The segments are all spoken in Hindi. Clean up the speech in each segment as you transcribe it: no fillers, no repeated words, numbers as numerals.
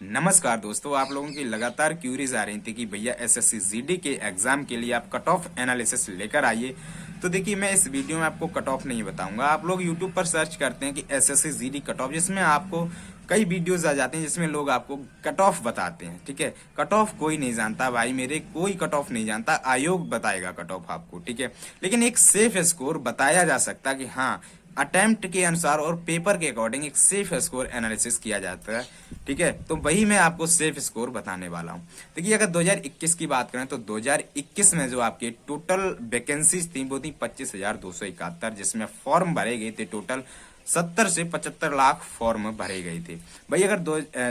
नमस्कार दोस्तों, आप लोगों की लगातार क्यूरीज आ रही थी कि भैया एसएससी जीडी के एग्जाम के लिए आप कट ऑफ एनालिसिस लेकर आइए। तो देखिए, मैं इस वीडियो में आपको कट ऑफ नहीं बताऊंगा। आप लोग यूट्यूब पर सर्च करते हैं कि एसएससी जीडी कट ऑफ, जिसमें आपको कई वीडियोस आ जाते हैं जिसमें लोग आपको कट ऑफ बताते हैं। ठीक है, कट ऑफ कोई नहीं जानता भाई मेरे, कोई कट ऑफ नहीं जानता, आयोग बताएगा कट ऑफ आपको। ठीक है, लेकिन एक सेफ स्कोर बताया जा सकता कि हाँ, अटेम्प्ट के अनुसार और पेपर के अकॉर्डिंग एक सेफ स्कोर एनालिसिस किया जाता है। ठीक है, तो वही मैं आपको सेफ स्कोर बताने वाला हूँ। देखिए, अगर 2021 की बात करें तो 2021 में जो आपके टोटल वैकेंसीज थी वो थी 25,271, जिसमें फॉर्म भरे गए थे टोटल 70 से 75 लाख फॉर्म भरे गए थे। भाई अगर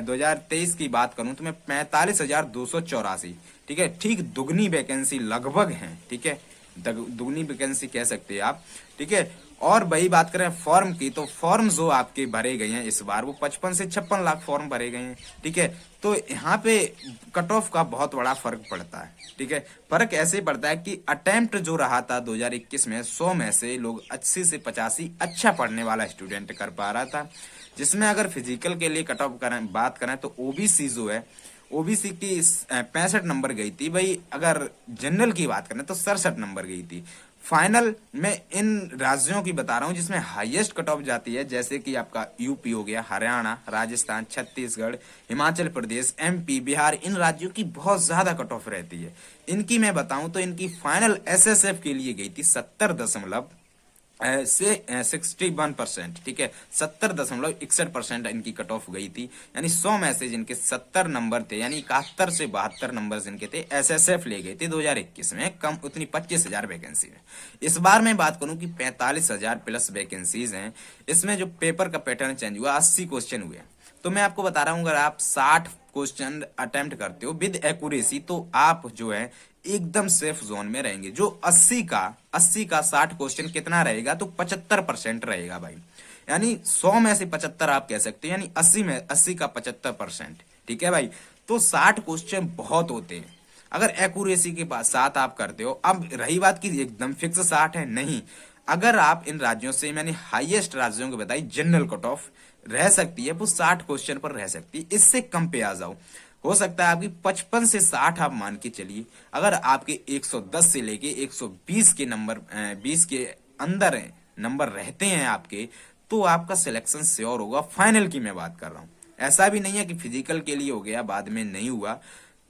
2023 की बात करूं तो मैं 45,284, ठीक है, ठीक दुगनी वैकेंसी लगभग है। ठीक है, दुगनी वैकेंसी कह सकते हैं आप। ठीक है, और वही बात करें फॉर्म की, तो फॉर्म जो आपके भरे गए हैं इस बार वो 55 से 56 लाख फॉर्म भरे गए हैं। ठीक है, तो यहाँ पे कट ऑफ का बहुत बड़ा फर्क पड़ता है। ठीक है, फर्क ऐसे पड़ता है कि अटेम्प्ट जो रहा था 2021 में 100 में से लोग 80 से 85 अच्छा पढ़ने वाला स्टूडेंट कर पा रहा था, जिसमें अगर फिजिकल के लिए कट ऑफ करें बात करें तो ओबीसी जो है, ओबीसी की 65 नंबर गई थी। भाई अगर जनरल की बात करें तो 67 नंबर गई थी। फाइनल में इन राज्यों की बता रहा हूं जिसमें हाईएस्ट कट ऑफ जाती है, जैसे कि आपका यूपी हो गया, हरियाणा, राजस्थान, छत्तीसगढ़, हिमाचल प्रदेश, एमपी, बिहार। इन राज्यों की बहुत ज्यादा कट ऑफ रहती है। इनकी मैं बताऊं तो इनकी फाइनल एसएसएफ के लिए गई थी 61%। ठीक है, 70.61% इनकी कट ऑफ गई थी। यानी 100 में से जिनके 70 नंबर थे, यानी 71 से 72 नंबर जिनके थे, एसएसएफ ले गए थे 2021 में, कम उतनी 25,000 वैकेंसी में। इस बार मैं बात करूं कि 45,000 प्लस वैकेंसीज हैं। इसमें जो पेपर का पैटर्न चेंज हुआ, 80 क्वेश्चन हुए। तो मैं आपको बता रहा हूं, अगर आप 60 क्वेश्चन अटेम्प्ट करते हो विद एक्यूरेसी तो आप जो है एकदम सेफ जोन में रहेंगे। जो 80 का 60 क्वेश्चन कितना रहेगा, तो 75% रहेगा भाई। यानी 100 में से 75 आप कह सकते हैं, यानी 80 का 75%। ठीक है भाई, तो 60 क्वेश्चन बहुत होते हैं अगर एक्यूरेसी के साथ आप करते हो। अब रही बात की एकदम फिक्स 60 है, नहीं। अगर आप इन राज्यों से, मैंने हाईएस्ट राज्यों को बताई, जनरल कट ऑफ रह सकती है वो 60 क्वेश्चन पर रह सकती है। इससे कम पे आ जाओ, हो सकता है आपकी 55 से 60 आप मान के चलिए। अगर आपके 110 से लेके 120 के नंबर 20 के अंदर नंबर रहते हैं आपके, तो आपका सिलेक्शन श्योर होगा। फाइनल की मैं बात कर रहा हूँ, ऐसा भी नहीं है कि फिजिकल के लिए हो गया बाद में नहीं हुआ,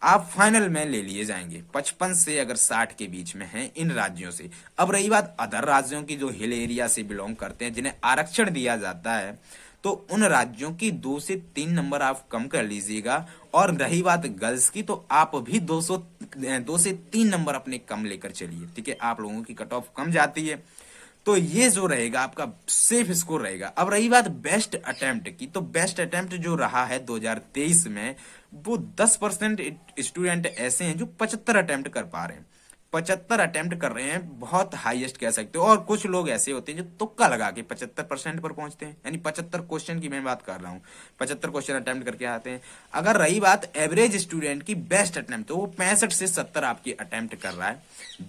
आप फाइनल में ले लिए जाएंगे 55 से अगर 60 के बीच में हैं इन राज्यों से। अब रही बात अदर राज्यों की जो हिल एरिया से बिलोंग करते हैं, जिन्हें आरक्षण दिया जाता है, तो उन राज्यों की 2 से 3 नंबर आप कम कर लीजिएगा। और रही बात गर्ल्स की, तो आप भी 2 से 3 नंबर अपने कम लेकर चलिए। ठीक है, आप लोगों की कट ऑफ कम जाती है, तो ये जो रहेगा आपका सेफ स्कोर रहेगा। अब रही बात बेस्ट अटेम्प्ट की, तो बेस्ट अटेम्प्ट जो रहा है 2023 में, वो 10% स्टूडेंट ऐसे हैं जो 75 अटेम्प्ट कर पा रहे हैं। 75 अटेम्प्ट कर रहे हैं, बहुत हाईएस्ट कह सकते हो। और कुछ लोग ऐसे होते हैं जो तुक्का लगा के 75% पर पहुंचते हैं, यानी 75 क्वेश्चन की मैं बात कर रहा हूँ, 75 क्वेश्चन अटेम्प्ट करके आते हैं। अगर रही बात एवरेज स्टूडेंट की बेस्ट अटेम्प्ट, तो वो 65 से 70 आपकी अटेम्प्ट कर रहा है,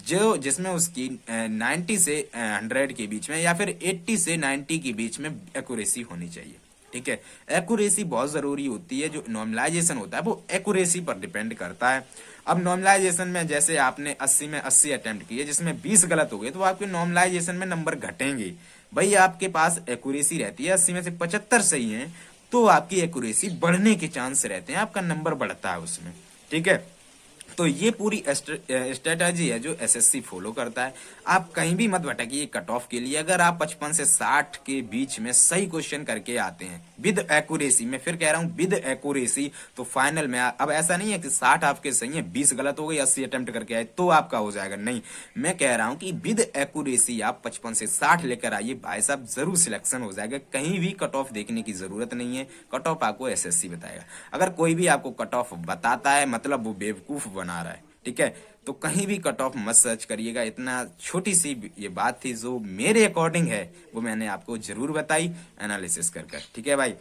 जो जिसमें उसकी 90 से 100 के बीच में, या फिर 80 से 90 के बीच में एक्यूरेसी होनी चाहिए। ठीक है, एक्यूरेसी बहुत जरूरी होती है। जो नॉर्मलाइजेशन होता है वो एक्यूरेसी पर डिपेंड करता है। अब नॉर्मलाइजेशन में जैसे आपने 80 में 80 अटेम्प्ट किए, जिसमें 20 गलत हो गए, तो आपके नॉर्मलाइजेशन में नंबर घटेंगे। भाई आपके पास एक्यूरेसी रहती है 80 में से 75 सही है, तो आपकी एक्यूरेसी बढ़ने के चांस रहते हैं, आपका नंबर बढ़ता है उसमें। ठीक है, तो ये पूरी स्ट्रेटजी है जो एसएससी फॉलो करता है। आप कहीं भी मत भटकिए कट ऑफ के लिए। अगर आप 55 से 60 के बीच में सही क्वेश्चन करके आते हैं विद एक्यूरेसी, मैं फिर कह रहा हूं विद एक्यूरेसी, तो फाइनल में अब ऐसा नहीं है कि 60 आपके सही है, 20 गलत हो गई, 80 अटेम्प्ट करके आए तो आपका हो जाएगा, नहीं। मैं कह रहा हूं कि विद एक्यूरेसी आप 55 से 60 लेकर आइए भाई साहब, जरूर सिलेक्शन हो जाएगा। कहीं भी कट ऑफ देखने की जरूरत नहीं है, कट ऑफ आपको एसएससी बताएगा। अगर कोई भी आपको कट ऑफ बताता है, मतलब वो बेवकूफ बना रहा है। ठीक है, तो कहीं भी कट ऑफ मत सर्च करिएगा। इतना छोटी सी ये बात थी जो मेरे अकॉर्डिंग है, वो मैंने आपको जरूर बताई एनालिसिस कर कर। ठीक है भाई,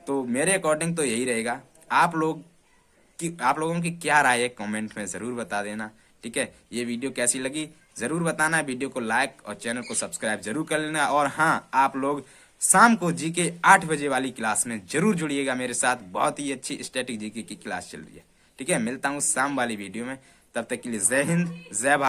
तो मेरे अकॉर्डिंग तो यही रहेगा। आप लोगों की क्या राय है कमेंट में जरूर बता देना। ठीक है, ये वीडियो कैसी लगी जरूर बताना। वीडियो को लाइक और चैनल को सब्सक्राइब जरूर कर लेना। और हाँ, आप लोग शाम को जीके 8 बजे वाली क्लास में जरूर जुड़िएगा मेरे साथ। बहुत ही अच्छी स्टैटिक जीके की क्लास चल रही है। ठीक है, मिलता हूँ शाम वाली वीडियो में। तब तक के लिए जय हिंद, जय भारत।